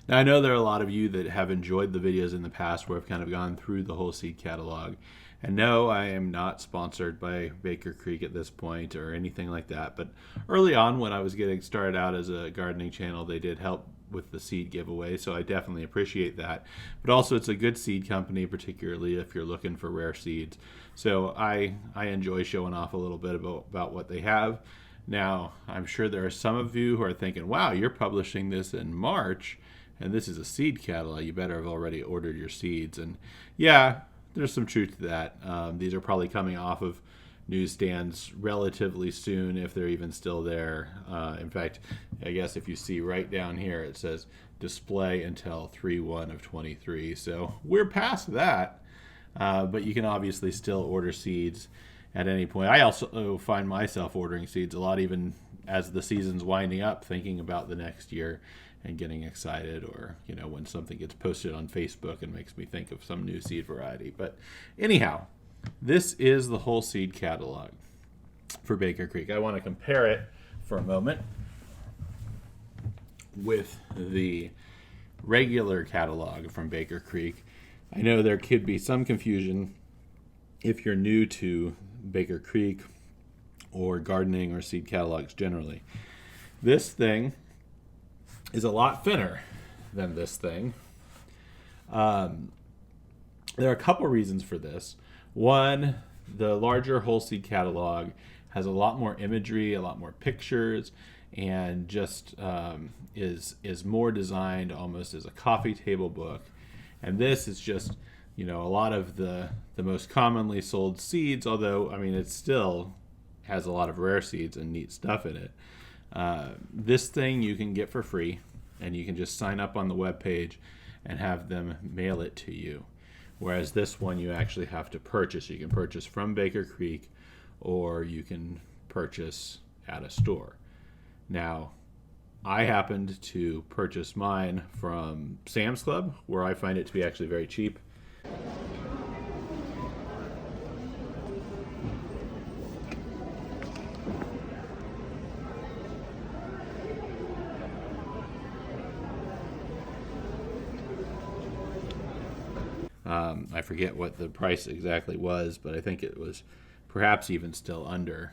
Now, I know there are a lot of you that have enjoyed the videos in the past where I've kind of gone through the whole seed catalog. And no, I am not sponsored by Baker Creek at this point or anything like that. But early on, when I was getting started out as a gardening channel, they did help with the seed giveaway. So I definitely appreciate that. But also, it's a good seed company, particularly if you're looking for rare seeds. So I enjoy showing off a little bit about what they have. Now, I'm sure there are some of you who are thinking, wow, you're publishing this in March and this is a seed catalog. You better have already ordered your seeds. And yeah, there's some truth to that. These are probably coming off of newsstands relatively soon, if they're even still there. In fact, I guess if you see right down here, it says display until 3/1 of 23. So we're past that, but you can obviously still order seeds at any point. I also find myself ordering seeds a lot, even as the season's winding up, thinking about the next year and getting excited, or when something gets posted on Facebook and makes me think of some new seed variety. But anyhow, this is the whole seed catalog for Baker Creek. I want to compare it for a moment with the regular catalog from Baker Creek. I know there could be some confusion if you're new to Baker Creek or gardening or seed catalogs generally. This thing is a lot thinner than this thing. There are a couple reasons for this. One, the larger whole seed catalog has a lot more imagery, a lot more pictures, and just is more designed almost as a coffee table book. And this is just a lot of the most commonly sold seeds, although I mean it still has a lot of rare seeds and neat stuff in it. This thing you can get for free, and you can just sign up on the webpage and have them mail it to you. Whereas this one you actually have to purchase. You can purchase from Baker Creek, or you can purchase at a store. Now, I happened to purchase mine from Sam's Club, where I find it to be actually very cheap. I forget what the price exactly was, but I think it was perhaps even still under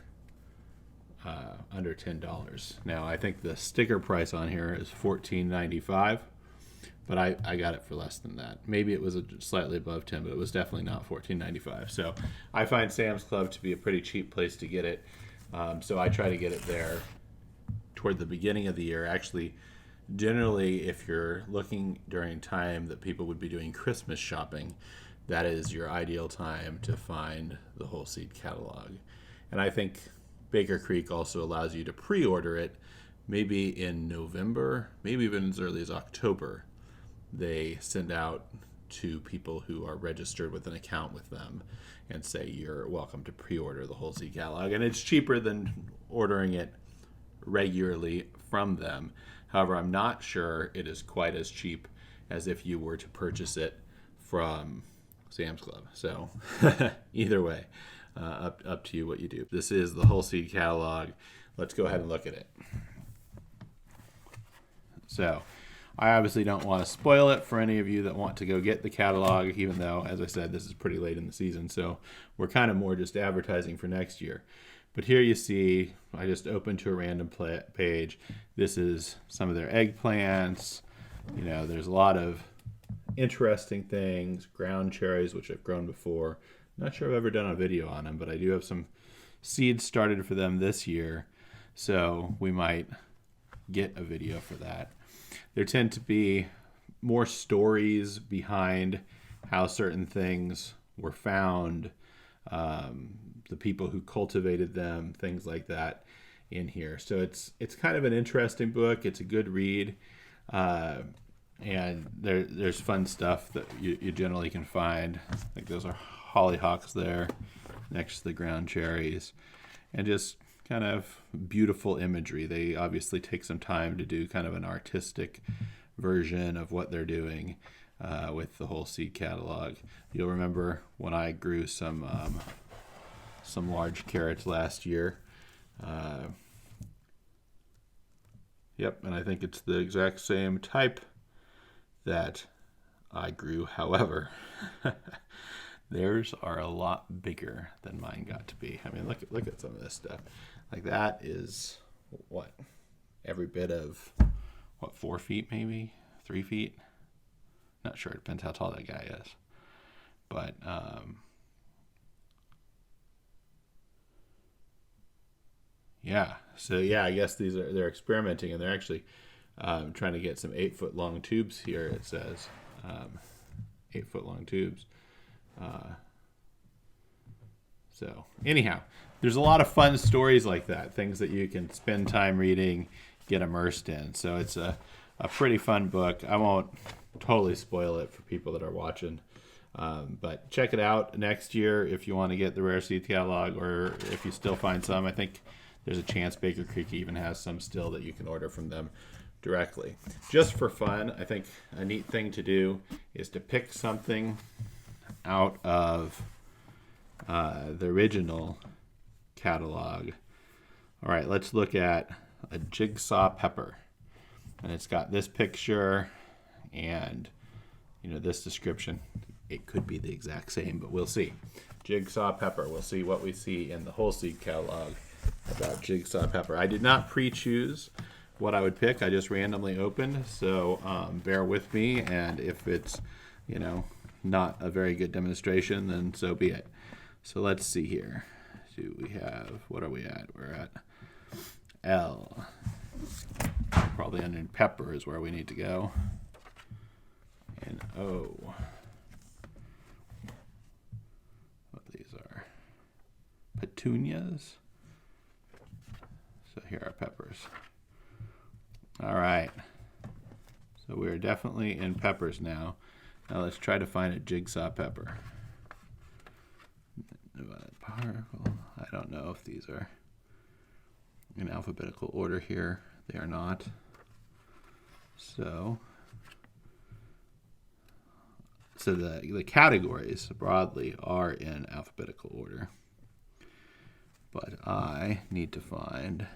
$10. Now I think the sticker price on here is $14.95, but I got it for less than that. Maybe it was slightly above 10, but it was definitely not $14.95. So I find Sam's Club to be a pretty cheap place to get it. So I try to get it there toward the beginning of the year. Actually, generally, if you're looking during time that people would be doing Christmas shopping, that is your ideal time to find the whole seed catalog. And I think Baker Creek also allows you to pre-order it maybe in November, maybe even as early as October. They send out to people who are registered with an account with them and say you're welcome to pre-order the whole seed catalog. And it's cheaper than ordering it regularly from them. However, I'm not sure it is quite as cheap as if you were to purchase it from Sam's Club. So either way, up to you what you do. This is the whole seed catalog. Let's go ahead and look at it. So I obviously don't want to spoil it for any of you that want to go get the catalog, even though, as I said, this is pretty late in the season. So we're kind of more just advertising for next year. But here you see, I just opened to a random page. This is some of their eggplants. There's a lot of interesting things. Ground cherries, which I've grown before. Not sure I've ever done a video on them, but I do have some seeds started for them this year. So we might get a video for that. There tend to be more stories behind how certain things were found, the people who cultivated them, things like that in here. So it's kind of an interesting book. It's a good read, and there's fun stuff that you generally can find. I think those are hollyhocks there next to the ground cherries, and just kind of beautiful imagery. They obviously take some time to do kind of an artistic version of what they're doing with the whole seed catalog. You'll remember when I grew some large carrots last year. Yep, and I think it's the exact same type that I grew. However, theirs are a lot bigger than mine got to be. I mean, look at some of this stuff. Like that is what, every bit of what, 4 feet, maybe 3 feet. Not sure. It depends how tall that guy is. But yeah. So yeah, I guess they're experimenting, and they're actually trying to get some 8-foot long tubes here. It says 8-foot long tubes. So anyhow, there's a lot of fun stories like that, things that you can spend time reading, get immersed in. So it's a pretty fun book. I won't totally spoil it for people that are watching. But check it out next year if you want to get the Rare Seed catalog, or if you still find some. I think there's a chance Baker Creek even has some still that you can order from them directly. Just for fun, I think a neat thing to do is to pick something out of the original catalog. All right, let's look at a jigsaw pepper. And it's got this picture and this description. It could be the exact same, but we'll see. Jigsaw pepper. We'll see what we see in the whole seed catalog about jigsaw pepper. I did not pre-choose what I would pick. I just randomly opened, so bear with me. And if it's, not a very good demonstration, then so be it. So let's see here. Do we have, what are we at? We're at L. Probably under pepper is where we need to go. And O. What these are? Petunias. So here are peppers. All right. So we're definitely in peppers now. Now let's try to find a jigsaw pepper. I don't know if these are in alphabetical order here. They are not. So the categories broadly are in alphabetical order. But I need to find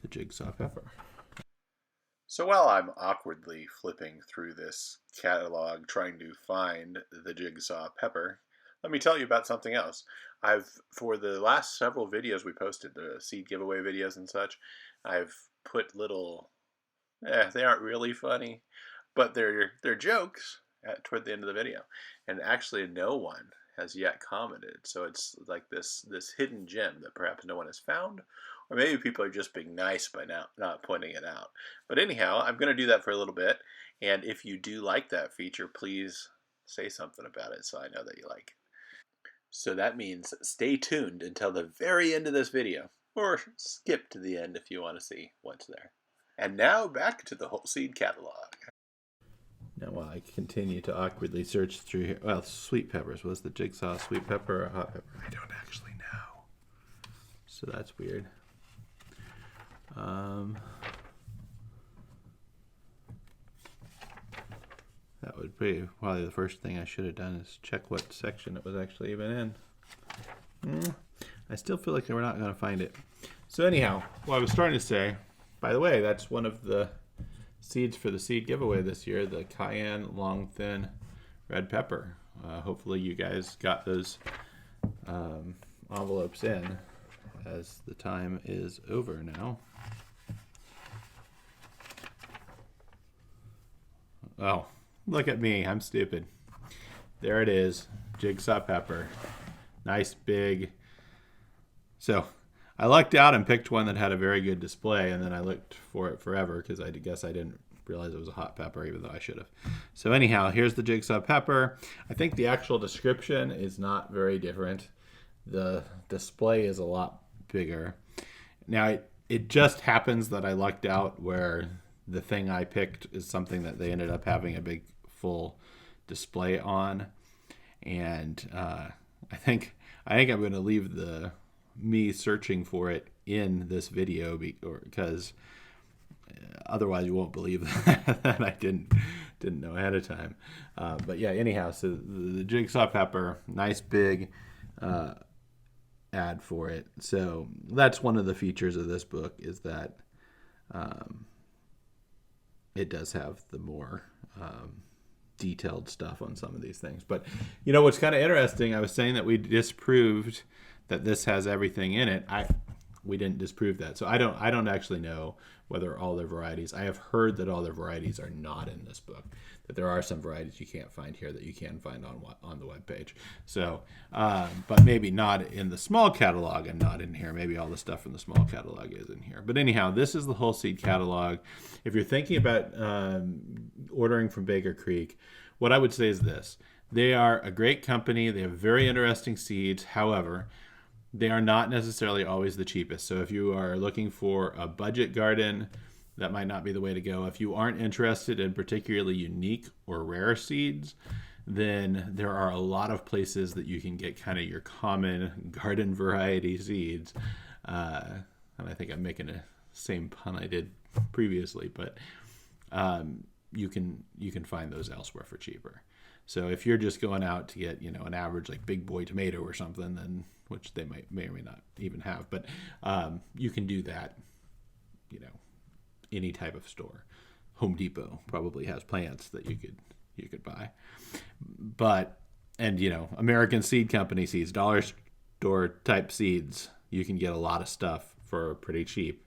the jigsaw pepper. So while I'm awkwardly flipping through this catalog trying to find the jigsaw pepper, let me tell you about something else. For the last several videos we posted, the seed giveaway videos and such, I've put little, they aren't really funny, but they're jokes toward the end of the video. And actually no one has yet commented. So it's like this hidden gem that perhaps no one has found, or maybe people are just being nice by not pointing it out. But anyhow, I'm going to do that for a little bit. And if you do like that feature, please say something about it so I know that you like it. So that means stay tuned until the very end of this video, or skip to the end if you want to see what's there. And now back to the whole seed catalog. Now while I continue to awkwardly search through here, well, sweet peppers. Was the jigsaw sweet pepper or hot pepper? I don't actually know. So that's weird. That would be probably the first thing I should have done is check what section it was actually even in. I still feel like we're not going to find it. So anyhow, what I was starting to say, by the way, that's one of the seeds for the seed giveaway this year, the cayenne long thin red pepper. Hopefully you guys got those envelopes in, as the time is over now. Oh, look at me, I'm stupid. There it is, jigsaw pepper. Nice big. So I lucked out and picked one that had a very good display, and then I looked for it forever because I guess I didn't realize it was a hot pepper, even though I should have. So anyhow, here's the jigsaw pepper. I think the actual description is not very different. The display is a lot bigger. Now, it just happens that I lucked out where the thing I picked is something that they ended up having a big full display on. And I think I'm going to leave me searching for it in this video because otherwise you won't believe that I didn't know ahead of time. But yeah, anyhow, so the jigsaw pepper, nice big ad for it. So that's one of the features of this book, is that it does have the more detailed stuff on some of these things. But you know what's kind of interesting, I was saying that we disproved that this has everything in it. We didn't disprove that. So I don't actually know whether all their varieties. I have heard that all their varieties are not in this book. That there are some varieties you can't find here that you can find on the webpage. So, but maybe not in the small catalog and not in here. Maybe all the stuff from the small catalog is in here. But anyhow, this is the whole seed catalog. If you're thinking about ordering from Baker Creek, what I would say is this. They are a great company. They have very interesting seeds. However, they are not necessarily always the cheapest. So if you are looking for a budget garden, that might not be the way to go. If you aren't interested in particularly unique or rare seeds, then there are a lot of places that you can get kind of your common garden variety seeds. And I think I'm making the same pun I did previously, but you can find those elsewhere for cheaper. So if you're just going out to get, an average like big boy tomato or something, then which they may or may not even have, but you can do that, any type of store. Home Depot probably has plants that you could buy. But American Seed Company seeds, dollar store type seeds, you can get a lot of stuff for pretty cheap.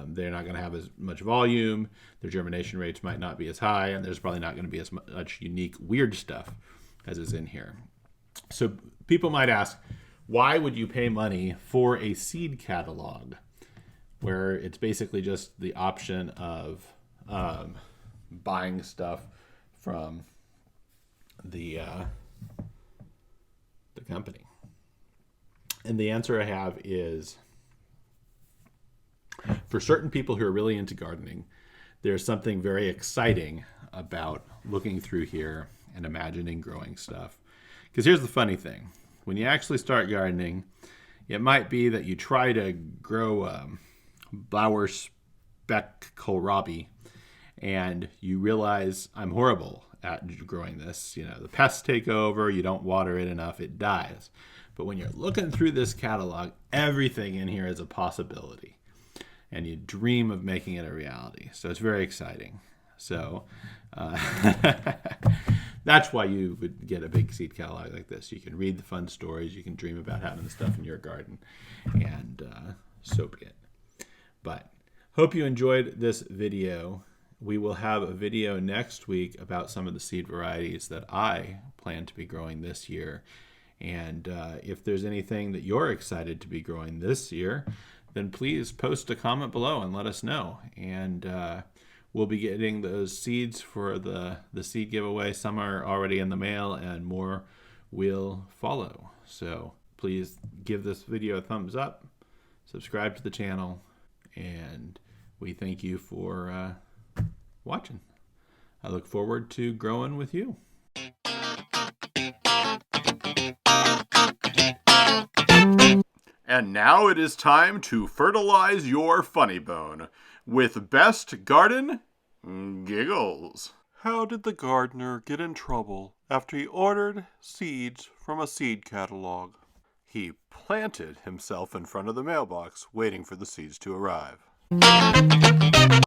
They're not going to have as much volume. Their germination rates might not be as high, and there's probably not going to be as much unique, weird stuff as is in here. So people might ask, why would you pay money for a seed catalog where it's basically just the option of buying stuff from the company? And the answer I have is, for certain people who are really into gardening, there's something very exciting about looking through here and imagining growing stuff. Because here's the funny thing. When you actually start gardening, it might be that you try to grow Blower speck kohlrabi, and you realize I'm horrible at growing this. The pests take over, you don't water it enough, it dies. But when you're looking through this catalog, everything in here is a possibility. And you dream of making it a reality. So it's very exciting. So that's why you would get a big seed catalog like this. You can read the fun stories. You can dream about having the stuff in your garden. And so be it. But hope you enjoyed this video. We will have a video next week about some of the seed varieties that I plan to be growing this year. And if there's anything that you're excited to be growing this year, then please post a comment below and let us know. And we'll be getting those seeds for the seed giveaway. Some are already in the mail and more will follow. So please give this video a thumbs up, subscribe to the channel, and we thank you for watching. I look forward to growing with you. And now it is time to fertilize your funny bone with Best Garden Giggles. How did the gardener get in trouble after he ordered seeds from a seed catalog? He planted himself in front of the mailbox, waiting for the seeds to arrive.